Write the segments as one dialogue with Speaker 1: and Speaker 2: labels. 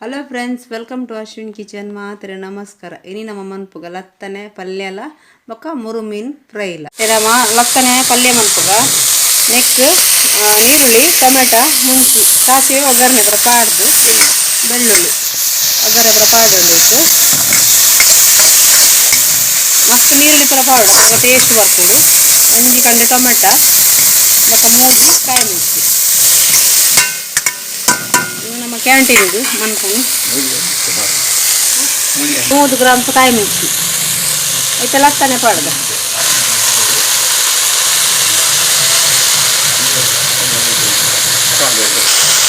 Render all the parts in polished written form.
Speaker 1: Hello friends, welcome to Ashwin kitchen. ಮಾತ್ರೆ ನಮಸ್ಕಾರ. ಇನಿ ನಮ್ಮ ಮನ್ಪುಗ ಲತ್ತನೆ ಪಲ್ಯಲ ಬೊಕ್ಕ ಮುರುಮೀನ್ ಫ್ರೈ ಇಲ್ಲ ಇರಮ ಲತ್ತನೆ ಪಲ್ಯ ಮನ್ಪುಗ ನೆಕ್ಸ್ಟ್ ನೀರುಳ್ಳಿ ಟೊಮೆಟೊ ಮುಂಚಿ ಸಾಸಿವೆ ಒಗ್ಗರಣೆ ಬರ ಪಾಡ್ದು ಬೆಳ್ಳುಳ್ಳಿ ಒಗ್ಗರಣೆ ಬರ ಪಾಡೊಂದು ಇಟ್ಟು ಮತ್ತು ನೀರುಳ್ಳಿ ಪುರ ಪಾಡು ಟೇಸ್ಟ್ ಬರ್ತದೆ. ಒಂಜಿ ಕಂಡೆ ಟೊಮೆಟೊ ಬೊಕ್ಕ ಮೂಜಿ ಕಾಯಿ ಮೆಣಸಿ ನಮ್ಮ ಕ್ಯಾಂಟೀನ್ ಇದು ಮನ್ಪುನು 100 ಗ್ರಾಮ್ಸ್ ಕಾಯಿ ಮೆಣಸಿ ಐತೆಲ್ಲ ಹತ್ತಾನೆ ಪಾಡ್ದ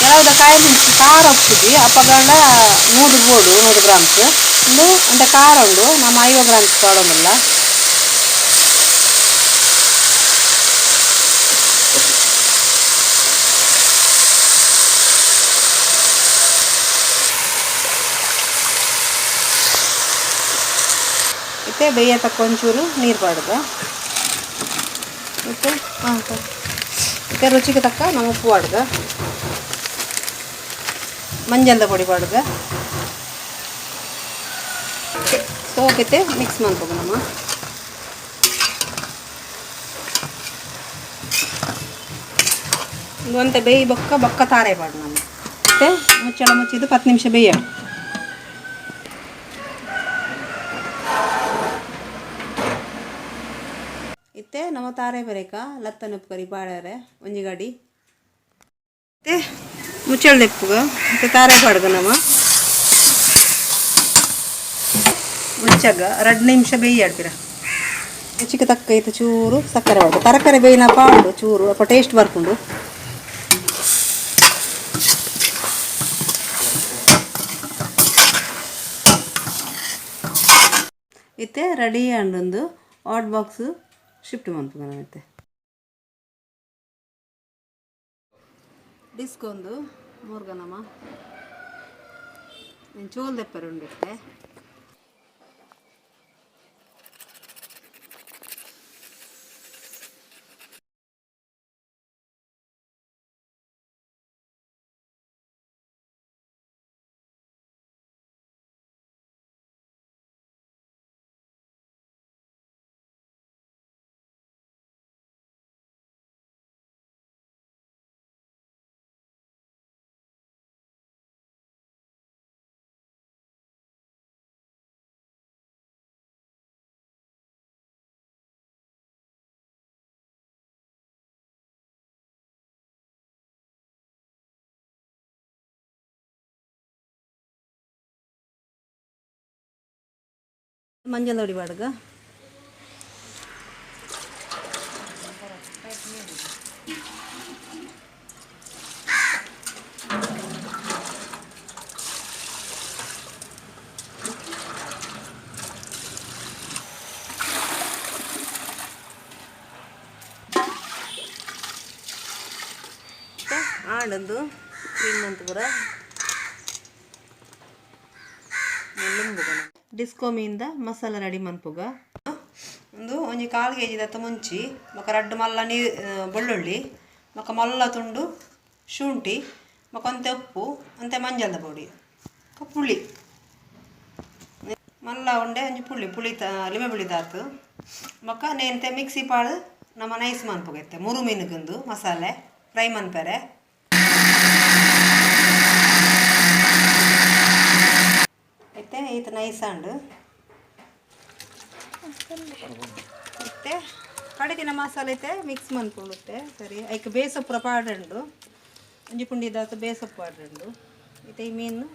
Speaker 1: ಕೆಲವುದ ಕಾಯಿ ಮೆಣಸಿ ಖಾರ ಉಪ್ಪುದಿ ಅಪ್ಪಗಂಡ 100 ಬೋಡು 100 ಗ್ರಾಮ್ಸ್ ಒಂದು ಅಂತೆ ಖಾರ ಉಂಡು ನಮ್ಮ 50 ಗ್ರಾಮ್ಸ್ ಪಾಡೋದಿಲ್ಲ. ಮತ್ತೆ ಬೇಯ ತಕ್ಕೊಂಚೂರು ನೀರು ಪಾಡ್ದ ಮತ್ತೆ ರುಚಿಗೆ ತಕ್ಕ ನಮ್ಮ ಉಪ್ಪು ಪಾಡ್ದ ಮಂಜಲ್ದ ಪೊಡಿ ಪಾಡ್ದ ಸೋಕೈತೆ ಮಿಕ್ಸ್ ಮಾಡ್ಬೇಕು ನಮ್ಮ ಒಂತೆ ಬೇಯಿ ಬೊಕ್ಕ ತಾರೆ ಪಾಡು ನಮ್ಮ ಮತ್ತೆ ಮುಚ್ಚಳ ಮುಚ್ಚಿದ್ದು 10 ನಿಮಿಷ ಬೇಯ. ಇತ್ತೆ ನಮ್ಮ ತಾರೆ ಬರೇಕ ಲತ್ತನ ಉಪ್ಪುಕರಿ ಪಾಡ್ಯಾರೆ ಒಂಜಿ ಗಾಡಿ ಮತ್ತೆ ಮುಚ್ಚಳ್ದ ಉಪ್ಪುಗ ಮತ್ತೆ ತಾರೆ ಪಾಡ್ಗ ನಮ್ಮ ಮುಚ್ಚಗ 2 ನಿಮಿಷ ಬೇಯ್ಯಾಡ್ಪಿರ. ರುಚಿಗೆ ತಕ್ಕ ಐತೆ ಚೂರು ಸಕ್ಕರೆ ಪಾಡ್ದು ತರಕಾರಿ ಬೇಯಿನ ಪಾಡು ಚೂರು ಅಪ್ಪ ಟೇಸ್ಟ್ ಬರ್ಕೊಂಡು ಇತ್ತೆ ರೆಡಿ ಅಂಡೊಂದು ಹಾಟ್ ಬಾಕ್ಸ್ ಶಿಫ್ಟ್ ಮಾಡ್ತದೆ. ಮತ್ತೆ ಡಿಸ್ಕೊಂದು 3 ಗನಮ ಚೋಲ್ ದೆಪ್ಪರೆ ಉಂಡಿತ್ತೆ ಮಂಜಲ್ ಹೊಡಿ ಬಾಡ್ಗ ಆಡಂದು ಕ್ರೀಮ್ ಅಂತ ಪೂರ ಡಿಸ್ಕೋಮಿಯಿಂದ ಮಸಾಲ ರೆಡಿ ಮನ್ಪುಗ ಒಂದು ಒಂಜಿ 1/4 kg ದತ್ತ ಮುಂಚಿ ಮಕ್ಕ 2 ಮಲ್ಲ ಬೆಳ್ಳುಳ್ಳಿ ಮಕ್ಕ ಮಲ್ಲ ತುಂಡು ಶುಂಠಿ ಮಕ್ಕ ಒಂತೆ ಉಪ್ಪು ಅಂತೆ ಮಂಜಲ್ದ ಪೊಡಿ ಪುಳಿ ಮಲ್ಲ ಉಂಡೆ ಒಂಜಿ ಪುಳಿ ಲಿಮೆ ಪುಳಿ ತಾತು ಮಕ್ಕ ನೇಂತೆ ಮಿಕ್ಸಿ ಪಾಡು ನಮ್ಮ ನೈಸ್ ಮನ್ಪುಗೈತೆ ಮುರುಮೀನ್ಗಂದು ಮಸಾಲೆ ಫ್ರೈ ಮನ್ಪೆರೆ ಐತೆ ಈತ ನೈಸ್ ಅಂಡು ಮತ್ತೆ ಕಡೆದಿನ ಮಸಾಲೆ ಐತೆ ಮಿಕ್ಸ್ ಮನ್ಪುಡುತ್ತೆ ಸರಿ ಐಕೆ ಬೇಸೊಪ್ಪು ಪಾಡುಂಡು ಒಂಜಿ ಪುಂಡಿದಾತು ಬೇಸೊಪ್ಪು ಪಾಡುಂಡು ಐತೆ ಈ ಮೀನು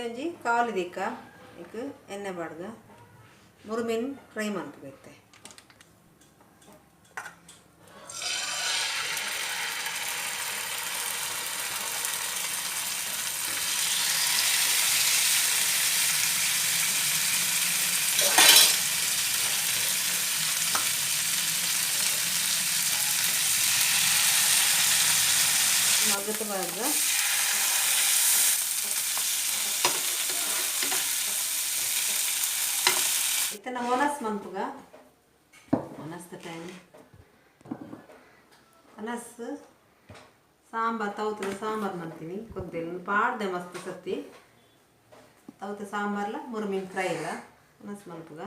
Speaker 1: ಒಂಜಿ ಕಾಲು ದಿಕ್ಕ ಈಗ ಎಣ್ಣೆ ಪಾಡ್ಗ ಮುರುಮೀನ್ ಫ್ರೈ ಮನ್ಪುಗೈತೆ ಮಗತ್ತು ಬಾರ್ದ ಇತ್ತನ ಮೊನಸ್ ಮಂಪುಗ ಮೊನಸ್ ಟೈಮ್ ಅನಸ್ ಸಾಂಬಾರು ತವತದ ಸಾಂಬಾರು ಮಾಡ್ತೀನಿ ಕೊದ್ದೇನು ಪಾಡ್ದೆ ಮಸ್ತ್ ಸತಿ ತವತ ಸಾಂಬಾರ್ಲ ಮುರುಮೀನ್ ಫ್ರೈ ಇಲ್ಲ ಮಸ್ತ್ ಮಲ್ಪುಗ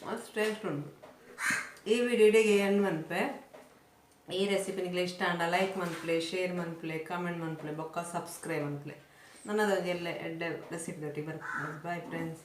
Speaker 1: ಮಸ್ತ್ ಟೇಸ್ಟ್ ಉಂಟು ಈ ವಿಡಿಯೋಗೆ ಏನು ಮನ್ಪೆ ಈ ರೆಸಿಪಿ ನಿಮಗೆ ಇಷ್ಟ ಅಂಡ ಲೈಕ್ ಮನ್ಪ್ಲೆ ಶೇರ್ ಮನ್ಪ್ಲೆ ಕಮೆಂಟ್ ಮನ್ಪ್ಲೆ ಬೊಕ್ಕ ಸಬ್ಸ್ಕ್ರೈಬ್ ಮನ್ಪ್ಲೆ ನನ್ನದೊಂದು ಎಲ್ಲ ಎಡ್ಡೆ ರೆಸಿಪಿ ದೊಟ್ಟಿ ಬರ್ತದೆ ಬಾಯ್ ಫ್ರೆಂಡ್ಸ್